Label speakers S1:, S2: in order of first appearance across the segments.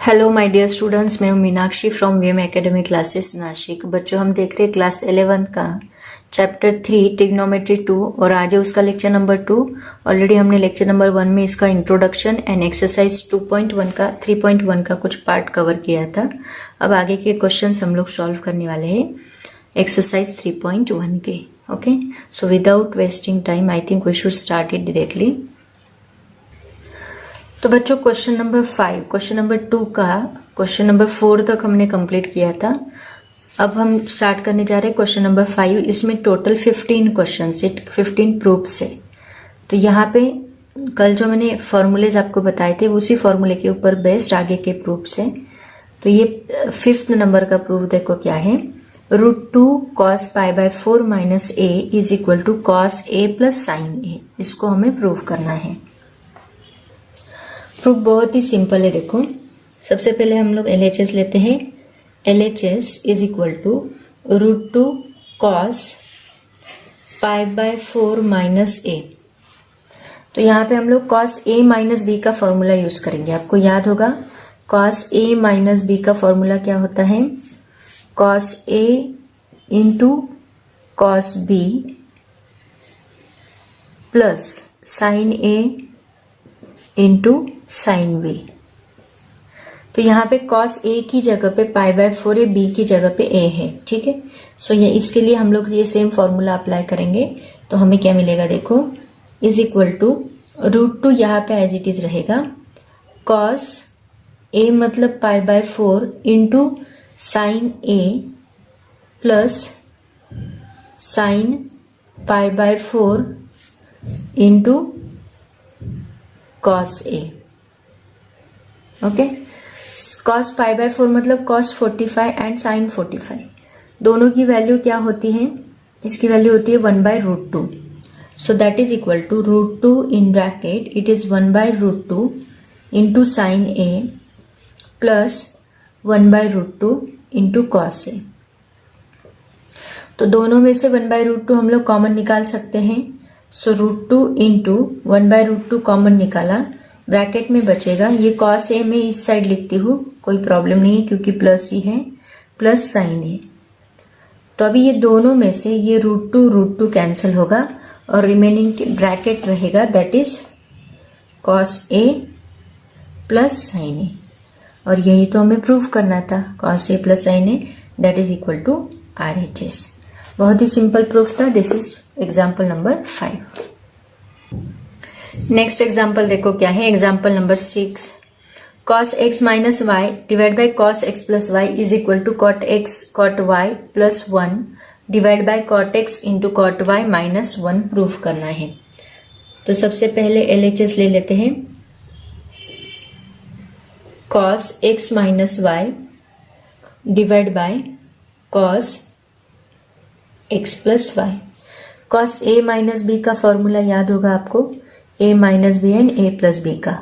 S1: Hello my dear students, मैं हूं Meenakshi from VM academy classes Nashik. बच्चों, हम देख रहे हैं क्लास 11 का चैप्टर 3 ट्रिग्नोमेट्री 2 और आज है उसका लेक्चर नंबर 2। ऑलरेडी हमने लेक्चर नंबर 1 में इसका इंट्रोडक्शन एंड एक्सरसाइज 2.1 का 3.1 का कुछ पार्ट कवर किया था। अब आगे के क्वेश्चंस हम लोग सॉल्व करने वाले हैं एक्सरसाइज 3.1 के। Okay, so without wasting time I think we should start it directly. तो बच्चों, क्वेश्चन नंबर 5, क्वेश्चन नंबर 2 का क्वेश्चन नंबर 4 तक हमने कंप्लीट किया था। अब हम स्टार्ट करने जा रहे हैं क्वेश्चन नंबर 5। इसमें टोटल 15 क्वेश्चन से 15 प्रूफ्स है। तो यहाँ पे कल जो मैंने फॉर्मूलेज आपको बताए थे उसी फॉर्मूले के ऊपर बेस्ड आगे के प्रूफ्स है। तो ये 5th नंबर का प्रूफ देखो क्या है। √2 cos π/4 - a is equal to cos a plus sine a। इसको हमें प्रूव करना है। प्रूफ बहुत ही सिंपल है। देखो, सबसे पहले हम लोग LHS लेते हैं। LHS is equal to √2 cos π/4 - a। तो यहाँ पे हम लोग cos a - b का फॉर्मूला यूज करेंगे। आपको याद होगा cos a - b का फॉर्मूला क्या होता है। cos a into cos b plus sine a into sine b। तो यहाँ पे cos a की जगह पे π/4 है, b की जगह पे a है। ठीक है, सो ये इसके लिए हम लोग ये सेम फॉर्मूला अप्लाई करेंगे। तो हमें क्या मिलेगा, देखो, इज इक्वल टू √2 यहाँ पे एज इट इज रहेगा। cos a मतलब π/4 into sine a plus sine π/4 into cos a। Okay, cos π/4 मतलब cos 45 एंड साइन 45। दोनों की वैल्यू क्या होती है, इसकी वैल्यू होती है 1/√2। So that is equal to √2 in bracket it is 1/√2 into sine a plus 1/√2 into cos a। तो दोनों में से 1/√2 हम लोग कॉमन निकाल सकते हैं। सो √2 इंटू 1/√2 कॉमन निकाला, ब्रैकेट में बचेगा ये cos a में इस साइड लिखती हूँ, कोई प्रॉब्लम नहीं है क्योंकि प्लस ही है, प्लस साइन a। तो अभी ये दोनों में से ये √2 कैंसिल होगा और रिमेनिंग ब्रैकेट रहेगा, that is cos a plus sine a। और यही तो हमें प्रूव करना था, cos a plus sine a that is equal to RHS। बहुत ही सिंपल प्रूफ था। This is example number 5। Next example देखो क्या है। Example number 6, cos x - y divide by cos x plus y is equal to cot x cot y plus 1 divide by cot x into cot y minus 1 proof करना है। तो सबसे पहले LHS ले लेते हैं। cos x - y divide by cos x plus y। cos a - b का formula याद होगा आपको, a - b and a plus b का।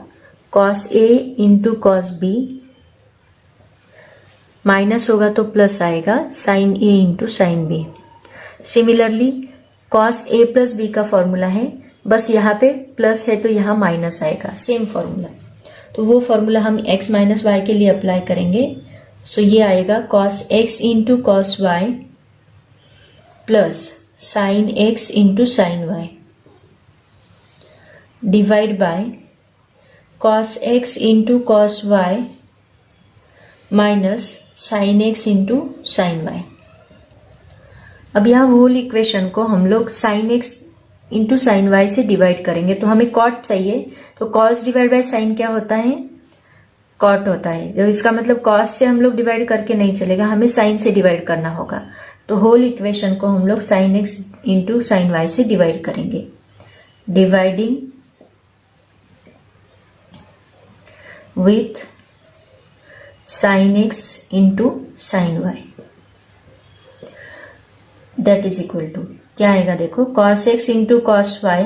S1: cos a into cos b minus होगा तो प्लस आएगा, sin a into sin b। Similarly cos a plus b का formula है, बस यहाँ पे प्लस है तो यहाँ माइनस आएगा, सेम फॉर्मूला। तो वो फॉर्मूला हम x - y के लिए अप्लाई करेंगे। सो ये आएगा cos x into cos y plus sine x into sine y divide by cos x into cos y minus sine x into sine y। अब यहाँ होल इक्वेशन को हम लोग sine x into sine y से divide करेंगे। तो हमें cot चाहिए, तो cos डिवाइड बाय साइन क्या होता है, cot होता है। तो इसका मतलब cos से हम लोग डिवाइड करके नहीं चलेगा, हमें साइन से डिवाइड करना होगा। तो होल इक्वेशन को हम लोग sine x into sine y से डिवाइड करेंगे। Dividing with sine x into sine y that is equal to क्या आएगा, देखो, cos x into cos y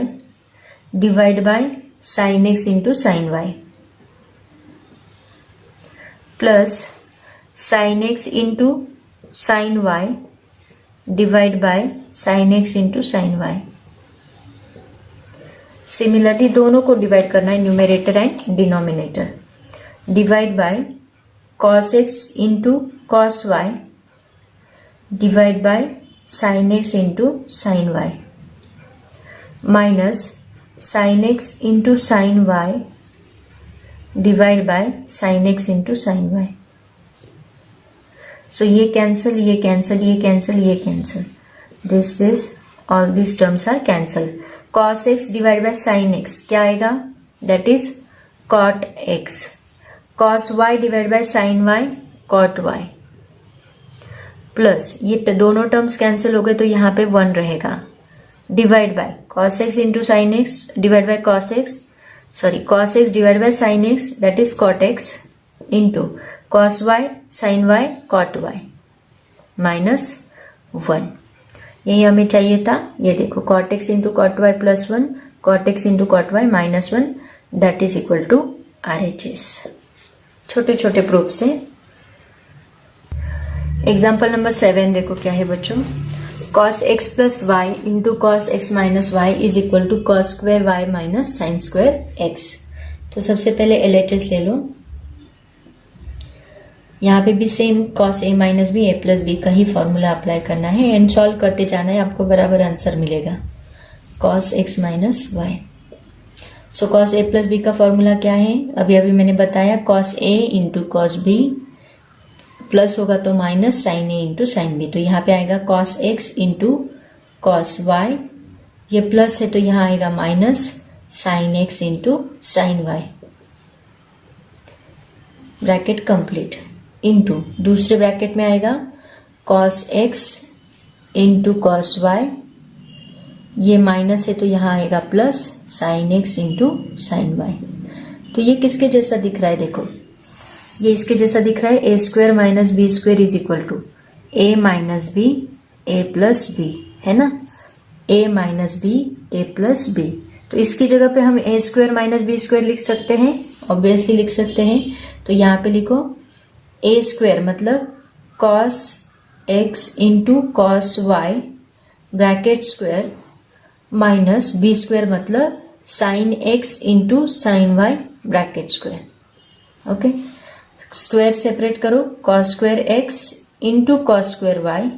S1: divide by sine x into sine y plus sine x into sine y divide by sine x into sine y। Similarly दोनों को divide करना है, numerator and denominator. Divide by cos x into cos y divide by sin x into sin y minus sin x into sin y divide by sin x into sin y. So ये cancel, ये cancel, ये cancel, ये cancel. This is all this terms are cancel. cos x divide by sin x क्या आएगा? That is cot x. cos y divide by sin y cot y. Plus ये दोनों terms cancel हो गए तो यहाँ पे 1 रहेगा. Divide by cos x into sine x divide by cos x divide by sin x that is cot x into cos y sin y cot y minus 1. यही हमें चाहिए था. ये देखो cot x into cot y plus 1 cot x into cot y minus 1 that is equal to RHS. छोटे छोटे proof से. Example number 7 देखो क्या है बच्चों. cos x plus y into cos x minus y is equal to cos square Y minus sine square x. तो सबसे पहले LHS ले लो. यहाँ पे भी same cos a minus b a plus B का ही फॉर्मूला अप्लाई करना है एंड सॉल्व करते जाना है. आपको बराबर आंसर मिलेगा. cos x minus y. So cos a plus B का फॉर्मूला क्या है? अभी अभी मैंने बताया cos a into cos b plus होगा तो minus sine a into sine b. तो यहाँ पे आएगा cos x into cos y. ये प्लस है तो यहाँ आएगा minus sine x into sine y. Bracket complete. Into दूसरे ब्रैकेट में आएगा cos x into cos y. ये माइनस है तो यहाँ आएगा plus sine x into sine y. तो ये किसके जैसा दिख रहा है? देखो ये इसके जैसा दिख रहा है. A square minus B square is equal to A minus B A plus B है ना. A minus B A plus B. तो इसकी जगह पे हम A square minus B square लिख सकते हैं. ऑब्वियसली लिख सकते हैं. तो यहाँ पे लिखो ए स्क्वायर मतलब cos x into cos Y bracket square minus B square मतलब sine x into sine Y bracket square. Okay. Square separate करो. cos square x into cos square Y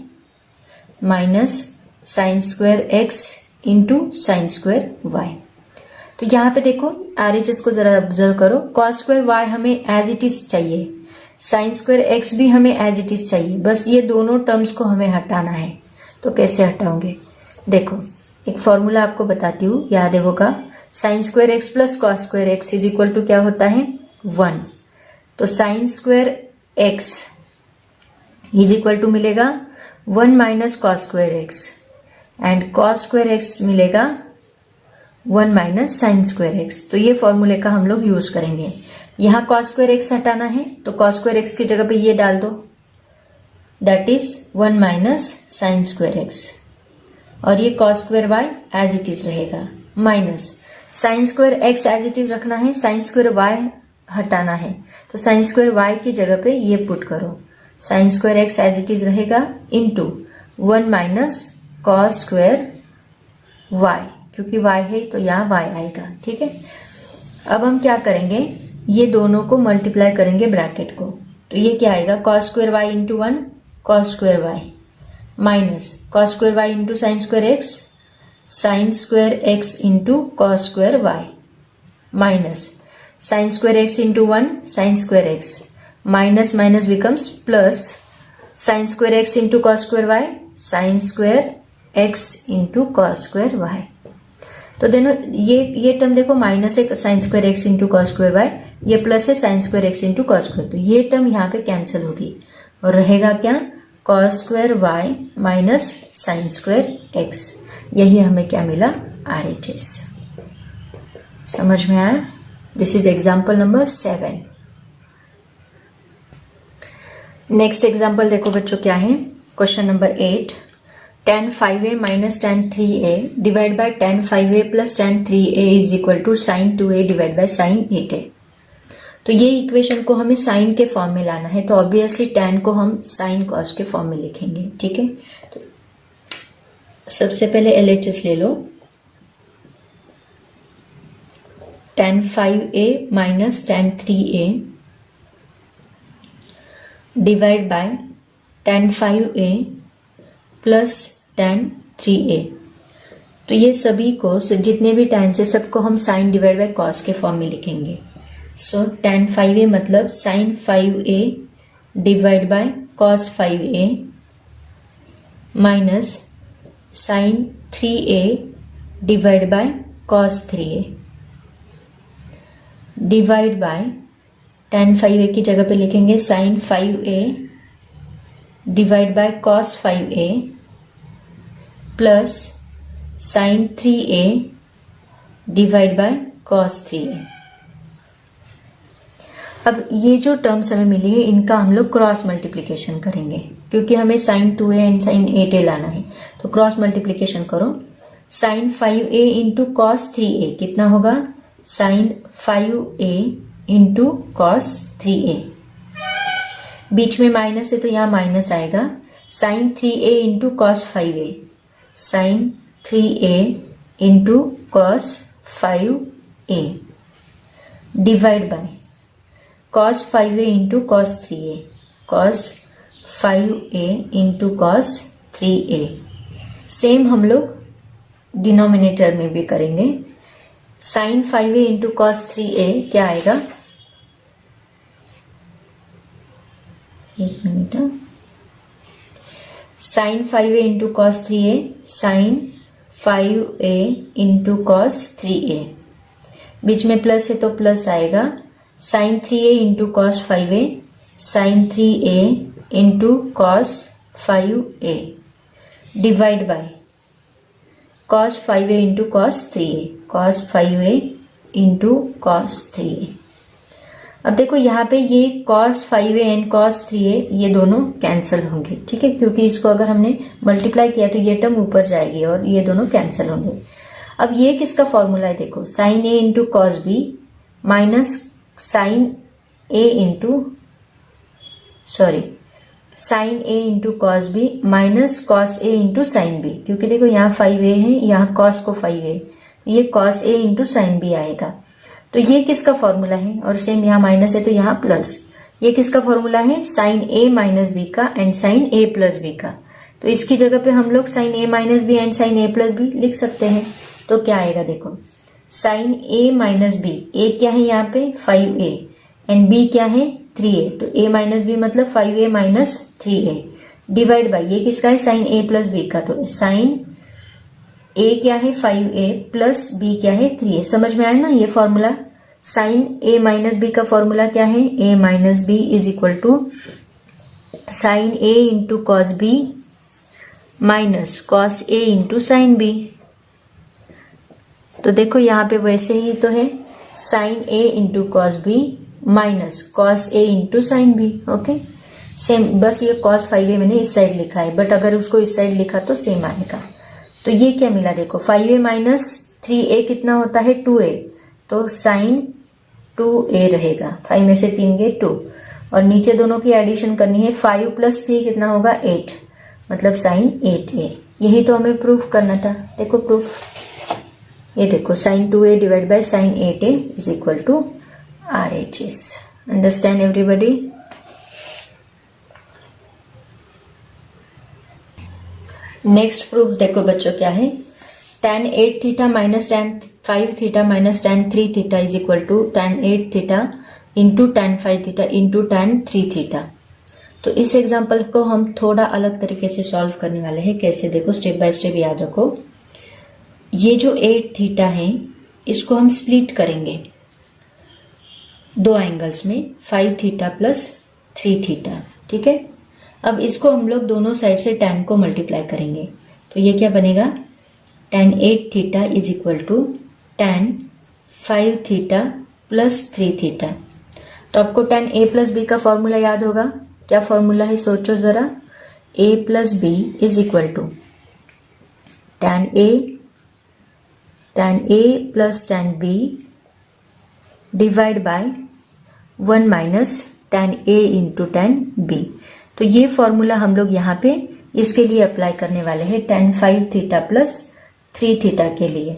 S1: minus sine square x into sine square Y. तो यहाँ पे देखो RHS को जरा observe करो. cos square y हमें एज इट इज चाहिए. साइन स्क्वायर x भी हमें एज इट इज चाहिए. बस ये दोनों टर्म्स को हमें हटाना है. तो कैसे हटाओगे? देखो एक फॉर्मूला आपको बताती हूँ, याद है होगा. Sine square x plus cos square x is equal to क्या होता है? 1. तो sine square x is equal to मिलेगा 1 minus cos square x and cos square x मिलेगा 1 माइनस साइन स्क्वायर एक्स. तो ये फॉर्मूले का हम लोग यूज करेंगे. यहाँ कॉस स्क्वायर एक्स हटाना है तो कॉस स्क्वायर एक्स की जगह पे ये डाल दो. That is 1 minus sine square X और ये cos square Y as it is रहेगा. Minus sine square X as it is रखना है. साइन स्क्वायर वाई हटाना है तो साइन स्क्वायर वाई की जगह पे ये पुट करो. Sine square X as it is रहेगा into 1 minus cos square Y. क्योंकि y है तो यहाँ y आएगा. ठीक है. अब हम क्या करेंगे? ये दोनों को मल्टीप्लाई करेंगे ब्रैकेट को. तो ये क्या आएगा? cos square y into 1 cos square y minus cos square y into sine square x sine square x into cos square y minus sine square x into 1 sine square x minus minus becomes plus sine square x into cos square y sine square x into cos square y. तो दोनों ये term देखो minus है sine square x into cos square y. ये plus है sine square x into cos square. तो ये term यहाँ पे कैंसिल होगी और रहेगा क्या? Cos square Y minus sine square x. यही हमें क्या मिला? RHS. समझ में आया? This is example number 7. Next example देखो बच्चों क्या है. Question number 8. tan 5a minus tan 3a divided by tan 5a plus tan 3a is equal to sin 2a divided by sin 8a. तो ये इक्वेशन को हमें साइन के form में लाना है. तो ऑब्वियसली tan को हम साइन कॉस के फॉर्म में लिखेंगे. ठीक है. तो सबसे पहले LHS ले लो. tan 5a minus tan 3a divide by tan 5a plus tan 3a। तो ये सभी को जितने भी tan से सबको हम साइन डिवाइड बाय कॉस के फॉर्म में लिखेंगे। सो tan 5a मतलब sine 5a divide by cos 5a minus sine 3a divide by cos 3a divide by tan 5a की जगह पे लिखेंगे sine 5a divide by cos 5a plus sine 3a divide by cos 3a। अब ये जो terms हमें मिली है इनका हम लोग क्रॉस मल्टीप्लिकेशन करेंगे क्योंकि हमें sign 2a and sign 8a लाना है। तो क्रॉस मल्टीप्लिकेशन करो। Sine 5a into cos 3a कितना होगा? Sign 5a into cos 3a। बीच में माइनस है तो यहां माइनस आएगा। Sine 3a into cos 5a, sine 3a into cos 5a divide by cos 5a into cos 3a, cos 5a into cos 3a। Same हम लोग डिनोमिनेटर में भी करेंगे। Sign 5a into cos 3a क्या आएगा? एक मिनट। Sine 5a into cos 3a, sine 5a into cos 3a। बीच में प्लस है तो प्लस आएगा। Sine 3a into cos 5a, sine 3a into cos 5a divide by cos 5a into cos 3a, cos 5a into cos 3a। अब देखो यहाँ पे ये cos 5a and cos 3a ये दोनों कैंसिल होंगे, ठीक है, क्योंकि इसको अगर हमने मल्टीप्लाई किया तो ये टर्म ऊपर जाएगी और ये दोनों कैंसिल होंगे। अब ये किसका फॉर्मूला है? देखो sine a into cos b minus sine a into sine a into cos b minus cos a into sine b, क्योंकि देखो यहाँ 5a है, यहाँ cos को 5a, ये cos a into sine b आएगा। तो ये किसका फॉर्मूला है? और सेम यहाँ माइनस है तो यहाँ प्लस। ये किसका फॉर्मूला है? साइन a माइनस बी का and sine a plus B का। तो इसकी जगह पे हम लोग sine a minus b and sine a plus b लिख सकते हैं। तो क्या आएगा? देखो sine a minus b, a क्या है यहाँ पे? 5a एंड b क्या है? 3a। तो a माइनस बी मतलब 5a minus 3a divide by ये किसका है? साइन a प्लस बी का। तो साइन a क्या है? 5a प्लस b क्या है? 3a। समझ में आया ना ये formula? Sine a minus b का फॉर्मूला क्या है? a minus b is equal to sine a into cos b minus cos a into sine b। तो देखो यहाँ पे वैसे ही तो है, sign a into cos b minus cos a into sine b। Okay, same, बस ये कॉस 5a मैंने इस साइड लिखा है, बट अगर उसको इस साइड लिखा तो सेम आएगा। तो ये क्या मिला? देखो 5a माइनस 3a कितना होता है? 2a। तो साइन 2a रहेगा। 5 में से 3 गए 2, और नीचे दोनों की एडिशन करनी है। 5 प्लस 3 कितना होगा? 8, मतलब साइन 8a। यही तो हमें प्रूफ करना था। देखो प्रूफ, ये देखो sine 2a divide by sine 8a is equal to RHS। Understand everybody? Next proof देखो बच्चों क्या है? tan 8 theta minus tan 5 theta minus tan 3 theta is equal to tan 8 theta into tan 5 theta into tan 3 theta. तो इस example को हम थोड़ा अलग तरीके से सॉल्व करने वाले हैं। कैसे? देखो स्टेप बाय स्टेप याद रखो। ये जो 8 थीटा है इसको हम स्प्लिट करेंगे दो एंगल्स में, 5 थीटा प्लस 3 थीटा, ठीक है। अब इसको हम लोग दोनों साइड से tan को मल्टीप्लाई करेंगे। तो ये क्या बनेगा? tan 8 theta is equal to tan 5 theta plus 3 theta. तो आपको tan a प्लस बी का फॉर्मूला याद होगा। क्या फॉर्मूला है? सोचो जरा। a plus B is equal to tan a plus tan b divide by 1 minus tan a into tan b। तो ये फॉर्मूला हम लोग यहाँ पे इसके लिए अप्लाई करने वाले हैं, tan 5 थीटा प्लस 3 थीटा के लिए।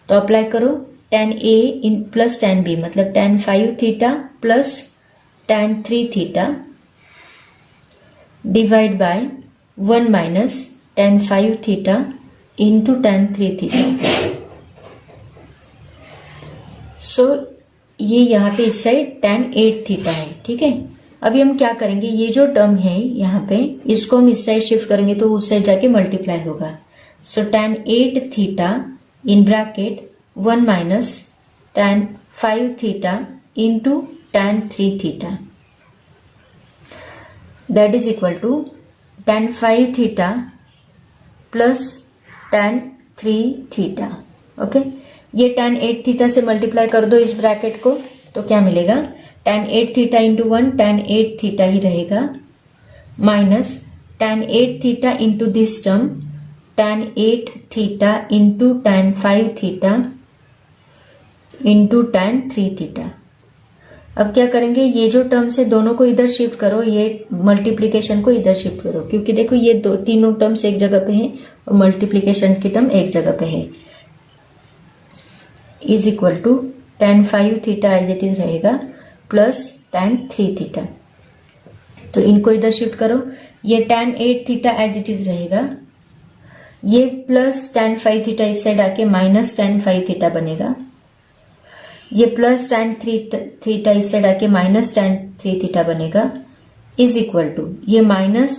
S1: तो अप्लाई करो tan a इन प्लस tan b, मतलब tan 5 theta plus tan 3 theta divide by 1 minus tan 5 theta into tan 3 theta. So ये यहाँ पे इस साइड tan 8 थीटा है, ठीक है। अभी हम क्या करेंगे, ये जो टर्म है यहाँ पे इसको हम इस साइड शिफ्ट करेंगे तो उस साइड जाके मल्टीप्लाई होगा। So tan 8 theta in bracket 1 minus tan 5 theta into tan 3 theta, that is equal to tan 5 theta plus tan 3 theta. Okay, ये tan 8 थीटा से मल्टीप्लाई कर दो इस ब्रैकेट को तो क्या मिलेगा, tan 8 theta into 1 tan 8 theta ही रहेगा, minus tan 8 theta into this term tan 8 theta into tan 5 theta into tan 3 theta. अब क्या करेंगे, ये जो टर्म्स है दोनों को इधर शिफ्ट करो, ये मल्टीप्लीकेशन को इधर शिफ्ट करो, क्योंकि देखो ये तीनों टर्म्स एक जगह पे हैं और मल्टीप्लीकेशन की टर्म एक जगह पे है। Is equal to tan 5 theta as it is रहेगा प्लस tan 3 थीटा। तो इनको इधर शिफ्ट करो, ये tan 8 theta as it is रहेगा, ये प्लस tan 5 थीटा इस साइड आके माइनस tan 5 थीटा बनेगा, ये प्लस tan 3 थीटा इस साइड आके माइनस tan 3 थीटा बनेगा, इज इक्वल टू ये माइनस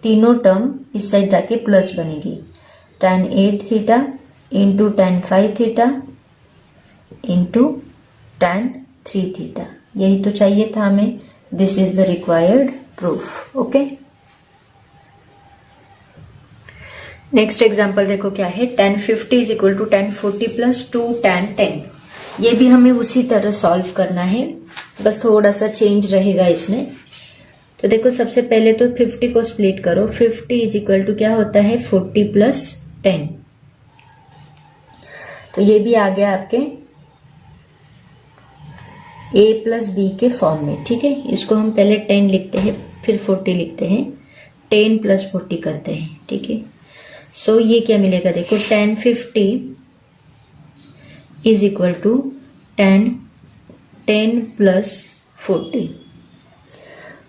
S1: तीनों टर्म इस साइड जाके प्लस बनेगी, tan 8 theta into tan 5 theta into tan 3 theta. यही तो चाहिए था हमें, this is the required proof. Okay, next example देखो क्या है, tan 50 is equal to tan 40 plus 2 tan 10। ये भी हमें उसी तरह सॉल्व करना है, बस थोड़ा सा चेंज रहेगा इसमें। तो देखो सबसे पहले तो 50 को स्प्लिट करो, 50 इज इक्वल टू क्या होता है 40 प्लस 10। तो ये भी आ गया आपके a प्लस बी के फॉर्म में, ठीक है। इसको हम पहले 10 लिखते हैं फिर 40 लिखते हैं, 10 प्लस 40 करते हैं, ठीक है। सो ये क्या मिलेगा, देखो tan 50 is equal to tan 10 plus 40,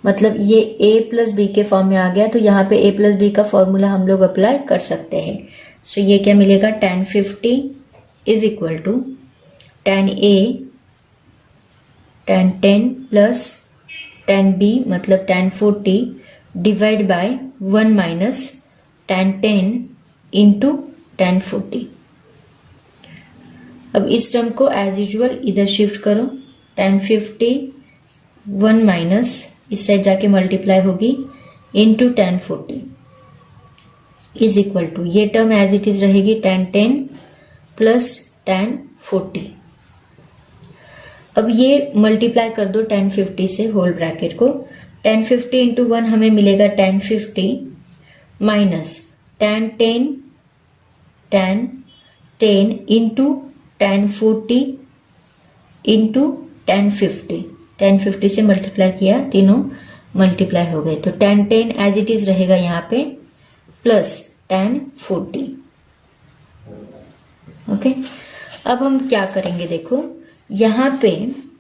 S1: मतलब ये a प्लस बी के फॉर्म में आ गया। तो यहाँ पे a प्लस बी का फॉर्मूला हम लोग अप्लाई कर सकते हैं। सो ये क्या मिलेगा, tan 50 is equal to tan a tan 10 plus tan b मतलब tan 40 divide by 1 minus tan 10 into tan 40। अब इस टर्म को एज यूजुअल इधर शिफ्ट करो, tan 50 1 माइनस इस साइड जाके मल्टीप्लाई होगी into tan 40 is equal to ये टर्म एज इट इज रहेगी tan 10 प्लस tan 40। अब ये मल्टीप्लाई कर दो tan 50 से होल ब्रैकेट को, tan 50 इंटू 1 हमें मिलेगा tan 50 minus tan 10 into tan 40 into tan 50, tan 50 से मल्टीप्लाई किया, तीनों मल्टीप्लाई हो गए। तो tan 10 एज इट इज रहेगा यहाँ पे प्लस tan 40। ओके, अब हम क्या करेंगे, देखो यहाँ पे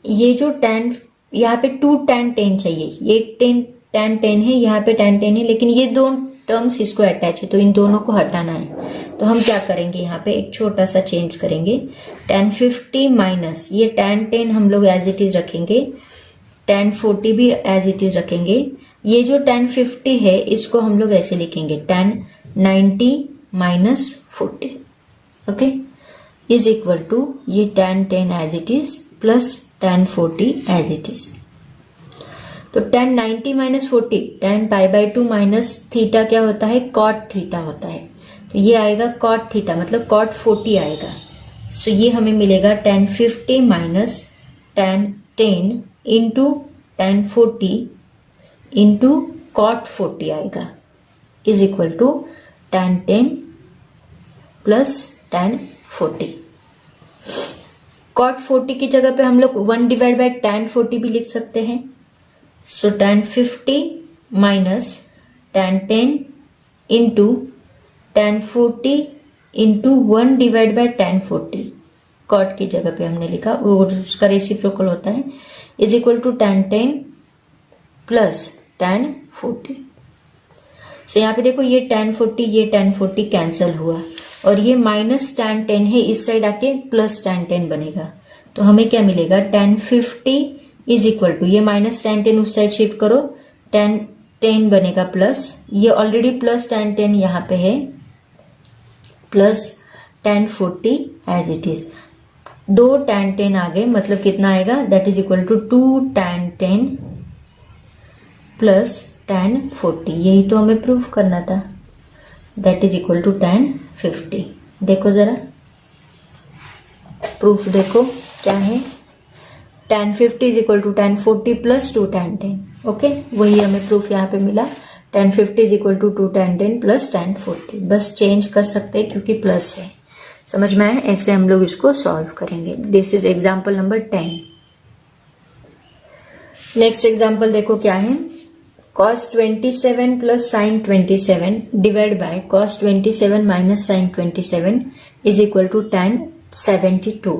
S1: ये जो tan, यहाँ पे 2 tan 10 चाहिए, ये tan 10 है, यहाँ पे tan 10 है, लेकिन ये दो टर्म्स इसको अटैच है तो इन दोनों को हटाना है। तो हम क्या करेंगे, यहाँ पे एक छोटा सा चेंज करेंगे, tan 50 माइनस ये tan 10 हम लोग एज इट इज रखेंगे, tan 40 भी एज इट इज रखेंगे। ये जो tan 50 है इसको हम लोग ऐसे लिखेंगे tan 90 minus 40, okay, is equal to ये tan 10 as it is plus tan 40 as it is. तो tan 90 minus 40 tan pi by 2 minus theta क्या होता है, cot थीटा होता है। तो ये आएगा cot थीटा मतलब cot 40 आएगा। सो ये हमें मिलेगा tan 50 minus tan 10 into tan 40 into cot 40 आएगा, is equal to tan 10 plus tan 40। cot 40 की जगह पे हम लोग 1 डिवाइड बाय tan 40 भी लिख सकते हैं। So tan 50 minus tan 10 into tan 40 into 1 divide by tan 40, cot की जगह पे हमने लिखा, वो उसका रेसिप्रोकल होता है, is equal to tan 10 plus tan 40। So यहाँ पे देखो ये tan 40 कैंसिल हुआ और ये माइनस tan 10 है, इस साइड आके प्लस tan 10 बनेगा। तो हमें क्या मिलेगा, tan 50 इज इक्वल टू, ये माइनस tan 10 उस साइड शिफ्ट करो, tan 10 बनेगा प्लस, ये ऑलरेडी प्लस tan 10 यहाँ पे है, plus tan 40 as it is. 2 tan 10 आ गए, मतलब कितना आएगा, that is equal to 2 tan 10 plus tan 40। यही तो हमें प्रूफ करना था, that is equal to tan 50। देखो जरा प्रूफ देखो क्या है, tan 50 is equal to tan 40 plus 2 tan 10। Okay, वही हमें प्रूफ यहाँ पे मिला, tan 50 is equal to 2 tan 10 plus tan 40। बस चेंज कर सकते हैं क्योंकि प्लस है। समझ में आया? ऐसे हम लोग इसको सॉल्व करेंगे। This is example number 10। Next example देखो क्या है, cos 27 plus sin 27 divide by cos 27 minus sin 27 is equal to tan 72।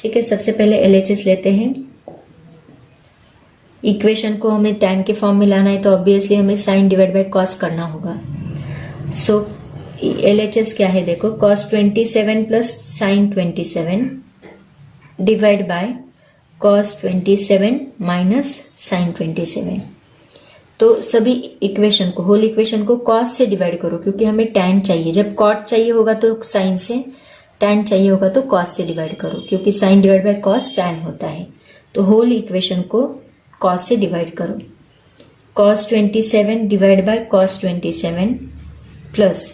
S1: ठीक है, सबसे पहले LHS लेते हैं। इक्वेशन को हमें tan के फॉर्म में लाना है तो ऑब्वियसली हमें sin डिवाइड बाय cos करना होगा। सो LHS क्या है देखो, cos 27 plus sin 27 divide by cos 27 minus sin 27। तो सभी इक्वेशन को, होल इक्वेशन को cos से डिवाइड करो क्योंकि हमें tan चाहिए। जब cot चाहिए होगा तो sin से, tan चाहिए होगा तो cos से डिवाइड करो क्योंकि sin divide by cos tan होता है। तो होल इक्वेशन को cos से डिवाइड करो, cos 27 divide by cos 27 plus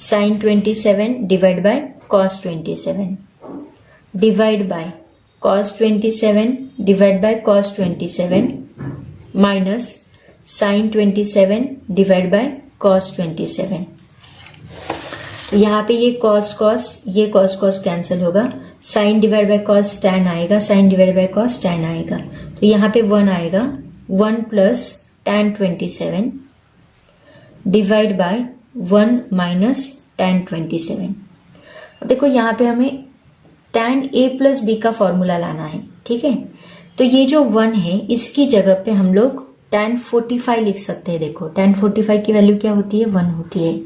S1: sin 27 divide by cos 27 divide by cos 27 divide by cos 27 minus sin 27 divide by cos 27। तो यहाँ पे ये cos cos कैंसिल होगा, sin divide by cos tan आएगा, sin divide by cos tan आएगा। तो यहाँ पे 1 आएगा, 1 plus tan 27 divide by 1 minus tan 27। अब देखो यहाँ पे हमें tan a प्लस b का फॉर्मूला लाना है। ठीक है, तो ये जो 1 है इसकी जगह पे हम लोग tan 45 लिख सकते हैं। देखो tan 45 की वैल्यू क्या होती है, 1 होती है।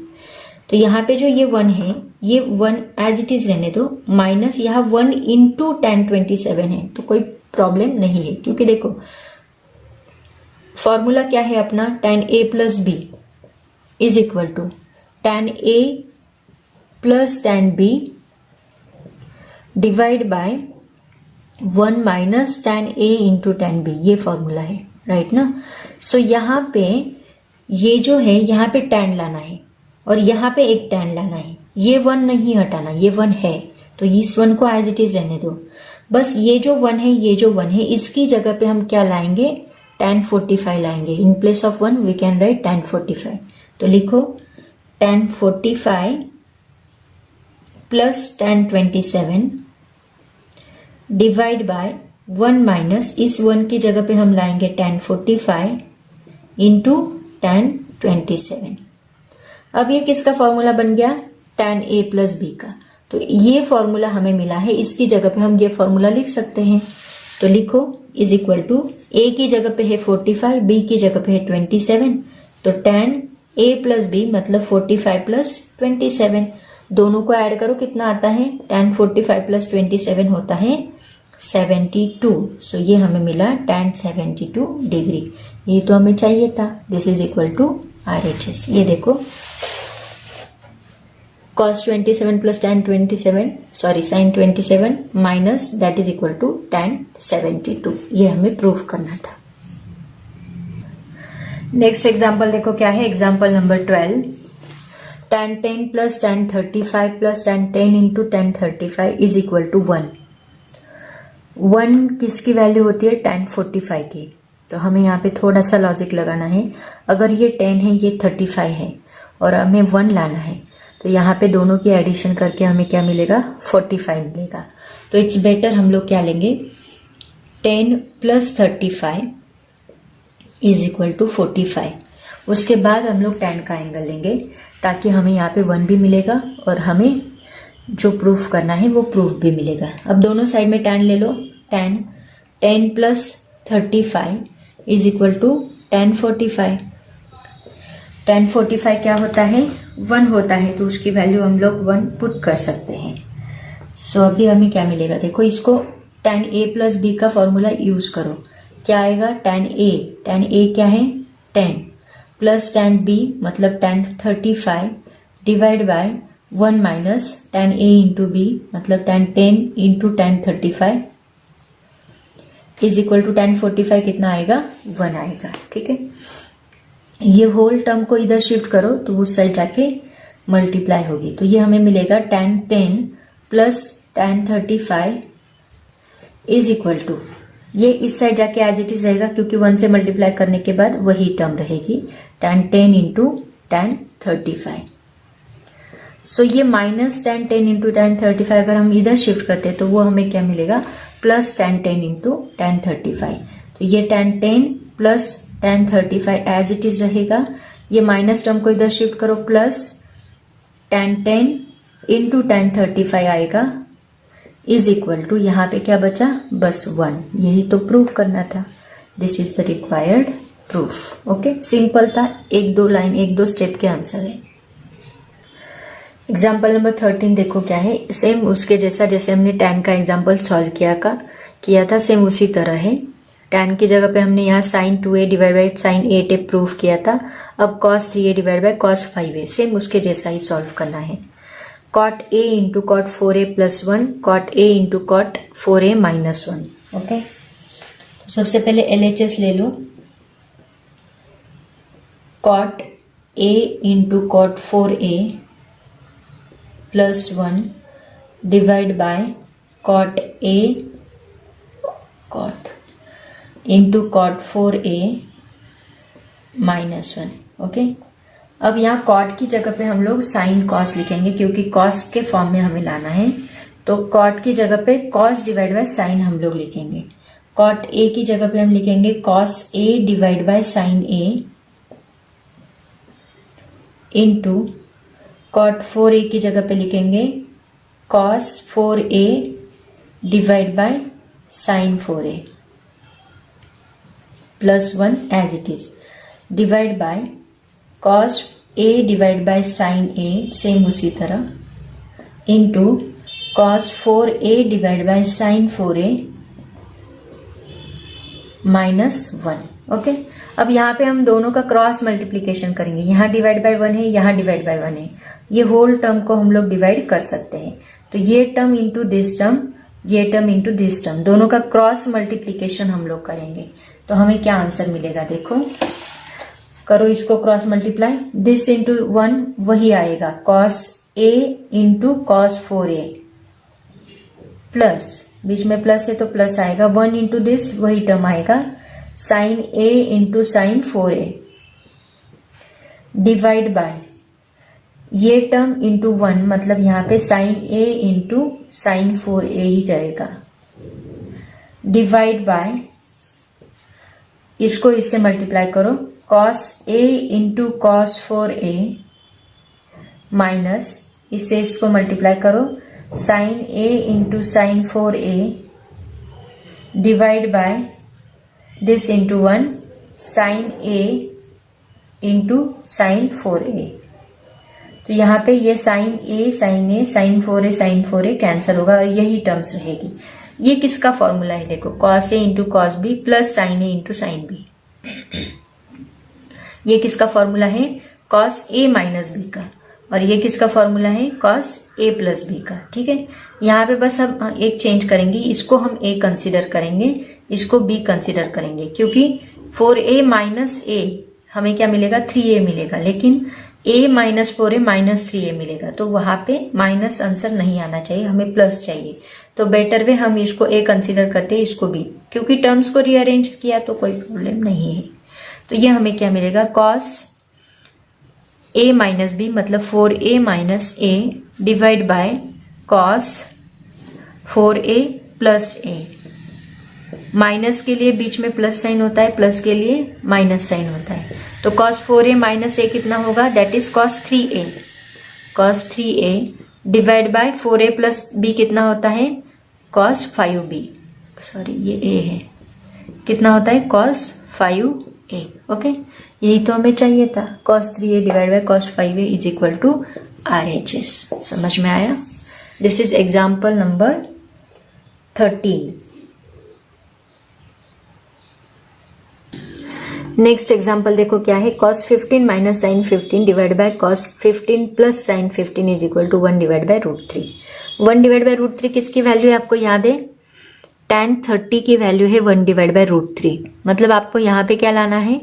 S1: तो यहाँ पे जो ये 1 है, ये 1 एज इट इज रहने दो, माइनस यहाँ 1 इंटू tan 27 है, तो कोई प्रॉब्लम नहीं है क्योंकि देखो फॉर्मूला क्या है अपना, tan a plus b is equal to tan a plus tan b divide by 1 minus tan a into tan b, ये फॉर्मूला है, राइट ना। सो यहाँ पे ये जो है, यहाँ पे tan लाना है और यहाँ पे एक tan लाना है, ये 1 नहीं हटाना, ये 1 है तो इस 1 को एज इट इज रहने दो। बस ये जो 1 है, ये जो 1 है इसकी जगह पे हम क्या लाएंगे, tan 45 लाएंगे। In place of 1 we can write tan 45। तो लिखो tan 45 plus tan 27 divide by 1 minus, इस 1 की जगह पे हम लाएंगे tan 45 इंटू tan 27। अब ये किसका फॉर्मूला बन गया, tan a प्लस b का। तो ये फॉर्मूला हमें मिला है, इसकी जगह पे हम ये फॉर्मूला लिख सकते हैं। तो लिखो इज इक्वल टू a की जगह पे है 45, b की जगह पे है 27, तो tan a प्लस b मतलब 45 प्लस 27, दोनों को ऐड करो कितना आता है, tan 45 प्लस 27 होता है 72। सो ये हमें मिला tan 72 डिग्री, ये तो हमें चाहिए था। This is equal to RHS। ये देखो cos 27 plus tan 27 sorry sin 27 minus that is equal to tan 72, ये हमें प्रूफ करना था। नेक्स्ट एग्जाम्पल देखो क्या है, example number 12, tan 10 plus tan 35 plus tan 10 into tan 35 is equal to 1। 1 किसकी वैल्यू होती है, tan 45 की। तो हमें यहाँ पे थोड़ा सा लॉजिक लगाना है, अगर ये 10 है, ये 35 है और हमें 1 लाना है, तो यहाँ पे दोनों की एडिशन करके हमें क्या मिलेगा, 45 मिलेगा। तो इट्स बेटर हम लोग क्या लेंगे, 10 प्लस 35 इज इक्वल टू 45। उसके बाद हम लोग tan का एंगल लेंगे ताकि हमें यहाँ पे 1 भी मिलेगा और हमें जो प्रूफ करना है वो प्रूफ भी मिलेगा। अब दोनों साइड में tan ले लो, tan 10 plus 35 is equal to tan 45। tan 45 क्या होता है 1 होता है, तो उसकी वैल्यू हम लोग 1 पुट कर सकते हैं। सो अभी हमें क्या मिलेगा, देखो इसको tan a प्लस बी का फॉर्मूला यूज करो, क्या आएगा tan a क्या है 10 प्लस tan b मतलब tan 35 divide by 1 minus tan a into B मतलब tan 10 into tan 35 is equal to tan 45 कितना आएगा 1 आएगा। ठीक है, ये होल टर्म को इधर शिफ्ट करो तो उस साइड जाके मल्टीप्लाई होगी, तो ये हमें मिलेगा tan 10 plus tan 35 is equal to, ये इस साइड जाके एज इट इज रहेगा क्योंकि 1 से मल्टीप्लाई करने के बाद वही टर्म रहेगी tan 10 इंटू tan 35। सो ये माइनस tan 10 इंटू tan 35 अगर हम इधर शिफ्ट करते तो वो हमें क्या मिलेगा प्लस tan 10 इंटू tan 35। तो ये tan 10 plus tan 35 as it is रहेगा, ये माइनस टर्म को इधर शिफ्ट करो प्लस tan 10 इंटू tan 35 आएगा इज इक्वल टू, यहाँ पे क्या बचा बस 1, यही तो प्रूव करना था। This is the required proof. Okay, simple था, एक दो स्टेप के आंसर है। एग्जाम्पल नंबर 13 देखो क्या है, सेम उसके जैसा जैसे हमने tan का एग्जाम्पल सॉल्व किया था सेम उसी तरह है। tan की जगह पे हमने यहाँ sin 2a divide by sin 8a prove किया था, अब cos 3a divide by cos 5a same उसके जैसा ही सॉल्व करना है। cot a into cot 4a plus 1 cot a into cot 4a minus 1। Okay, तो सबसे पहले LHS ले लो, cot a into cot 4a plus 1 divide bye cot a cot into cot 4a minus 1। Okay, अब यहाँ cot की जगह पे हम लोग sin cos लिखेंगे क्योंकि cos के फॉर्म में हमें लाना है, तो cot की जगह पे cos डिवाइड बाय sin हम लोग लिखेंगे। cot a की जगह पे हम लिखेंगे cos a divide by sin a into cot 4a की जगह पे लिखेंगे cos 4a divide by sin 4a plus 1 as it is divide by cos a divide by sin a same उसी तरह into cos 4a divide by sin 4a minus 1। Okay, अब यहाँ पे हम दोनों का क्रॉस मल्टीप्लीकेशन करेंगे, यहाँ डिवाइड बाय 1 है, यहाँ डिवाइड बाय 1 है, ये होल टर्म को हम लोग डिवाइड कर सकते हैं। तो ये टर्म इंटू दिस टर्म, ये टर्म इंटू दिस टर्म, दोनों का क्रॉस मल्टीप्लीकेशन हम लोग करेंगे, तो हमें क्या आंसर मिलेगा देखो, करो इसको क्रॉस मल्टीप्लाई, दिस इंटू 1 वही आएगा cos a into cos 4a plus, बीच में प्लस है तो प्लस आएगा, 1 इंटू दिस वही टर्म आएगा sin a into sin 4a divide by ये टर्म इंटू 1 मतलब यहाँ पे sin a into sin 4a ही रहेगा, डिवाइड बाय इसको इससे मल्टीप्लाई करो cos a into cos 4a minus इससे इसको मल्टीप्लाई करो sin a into sin 4a divide by this into 1 sin a into sin 4a। तो यहाँ पे ये sin a sin 4a cancel होगा और यही टर्म्स रहेगी। ये किसका फॉर्मूला है देखो, cos a into cos b plus sin a into sin b, ये किसका फॉर्मूला है cos a माइनस b का, और ये किसका फॉर्मूला है cos a प्लस b का। ठीक है, यहाँ पे बस हम एक चेंज करेंगे, इसको हम a कंसीडर करेंगे, इसको b कंसीडर करेंगे, क्योंकि 4a माइनस a हमें क्या मिलेगा 3a मिलेगा, लेकिन a minus 4a minus 3a मिलेगा, तो वहां पे माइनस आंसर नहीं आना चाहिए, हमें प्लस चाहिए, तो बेटर वे हम इसको a कंसीडर करते हैं, इसको b, क्योंकि टर्म्स को रीअरेंज किया तो कोई प्रॉब्लम नहीं है। तो ये हमें क्या मिलेगा cos a माइनस b मतलब 4a minus a divide by cos 4a plus a, minus के लिए बीच में प्लस साइन होता है, प्लस के लिए माइनस साइन होता है, तो cos 4a माइनस a कितना होगा, that is cos 3a, cos 3a divide bye 4a plus b कितना होता है cos 5b, सॉरी ये a है, कितना होता है cos 5a। ओके, यही तो हमें चाहिए था, cos 3a divide by cos 5a is equal to RHS। समझ में आया? This is example number 13। Next example देखो क्या है, cos 15 minus sine 15 divide by cos 15 plus sine 15 is equal to 1 divide by root 3। 1 divide by root 3 किसकी value है आपको याद है? tan 30 की वैल्यू है 1 डिवाइड बाय रूट 3। मतलब आपको यहाँ पे क्या लाना है?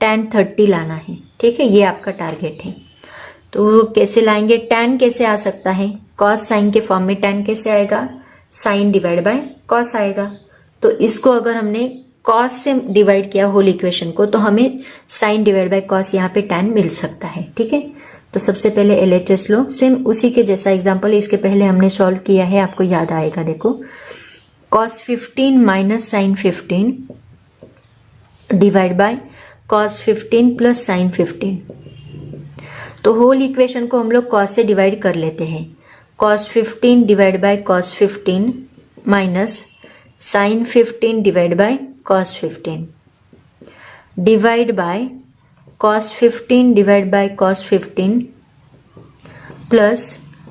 S1: tan 30 लाना है। ठीक है, ये आपका टारगेट है। तो कैसे लाएंगे? tan कैसे आ सकता है? cos साइन के फॉर्म में tan कैसे आएगा? साइन डिवाइड बाय cos आएगा। तो इसको अगर हमने cos से डिवाइड किया होल इक्वेशन को, तो हमें साइन डिवाइड बाय cos यहाँ पे tan मिल सकता है। ठीक है, तो सबसे पहले LHS लो। सेम उसी के जैसा एग्जांपल इसके पहले हमने सॉल्व किया है, आपको याद आएगा। देखो cos 15 minus sine 15 divide by cos 15 plus sine 15। तो होल इक्वेशन को हम लोग cos से डिवाइड कर लेते हैं। cos 15 divide by cos 15 minus sine 15 divide by cos 15 divide by cos 15 divide by cos 15 plus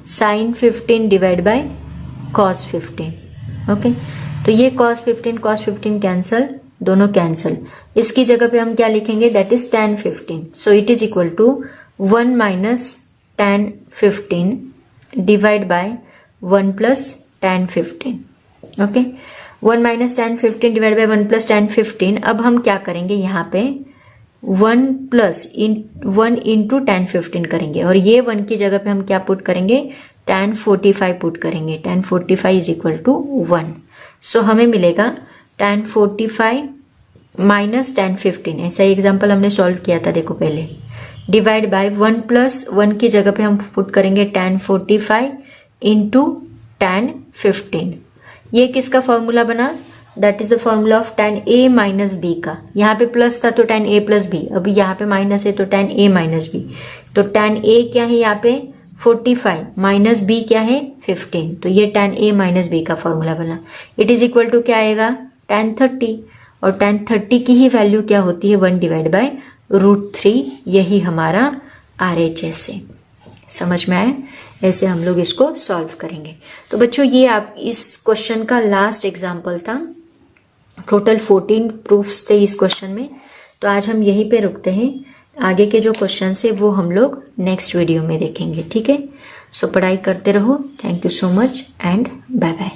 S1: sine 15 divide by cos 15। Okay, तो ये cos 15 कैंसल, दोनों कैंसल। इसकी जगह पे हम क्या लिखेंगे? That is tan 15। So it is equal to 1 minus tan 15 divide by 1 plus tan 15। Okay, 1 minus tan 15 divide by 1 plus tan 15। अब हम क्या करेंगे? यहाँ पे 1 प्लस 1 इंटू tan 15 करेंगे, और ये 1 की जगह पे हम क्या पुट करेंगे? tan 45 पुट करेंगे। tan 45 is equal to 1। So हमें मिलेगा tan 45 माइनस tan 15। ऐसा एग्जाम्पल हमने सॉल्व किया था, देखो पहले। डिवाइड बाय 1 प्लस 1 की जगह पे हम पुट करेंगे tan 45 इंटू tan 15। ये किसका फॉर्मूला बना? That is the formula of tan a minus b का। यहाँ पे प्लस था तो tan a प्लस b, अभी यहाँ पे माइनस है तो tan a माइनस b। तो tan a क्या है यहाँ पे? 45 माइनस b क्या है? 15। तो ये tan a माइनस b का फॉर्मूला बना। इट इज इक्वल टू क्या आएगा? tan 30। और tan 30 की ही वैल्यू क्या होती है? 1 डिवाइड बाय रूट 3। यही हमारा RHS है। समझ में आया? ऐसे हम लोग इसको सॉल्व करेंगे। तो बच्चों ये आप इस क्वेश्चन का लास्ट एग्जाम्पल था। टोटल 14 प्रूफ्स थे इस क्वेश्चन में। तो आज हम यहीं पे रुकते हैं। आगे के जो क्वेश्चन है वो हम लोग नेक्स्ट वीडियो में देखेंगे। ठीक है, सो पढ़ाई करते रहो। Thank you so much and bye bye.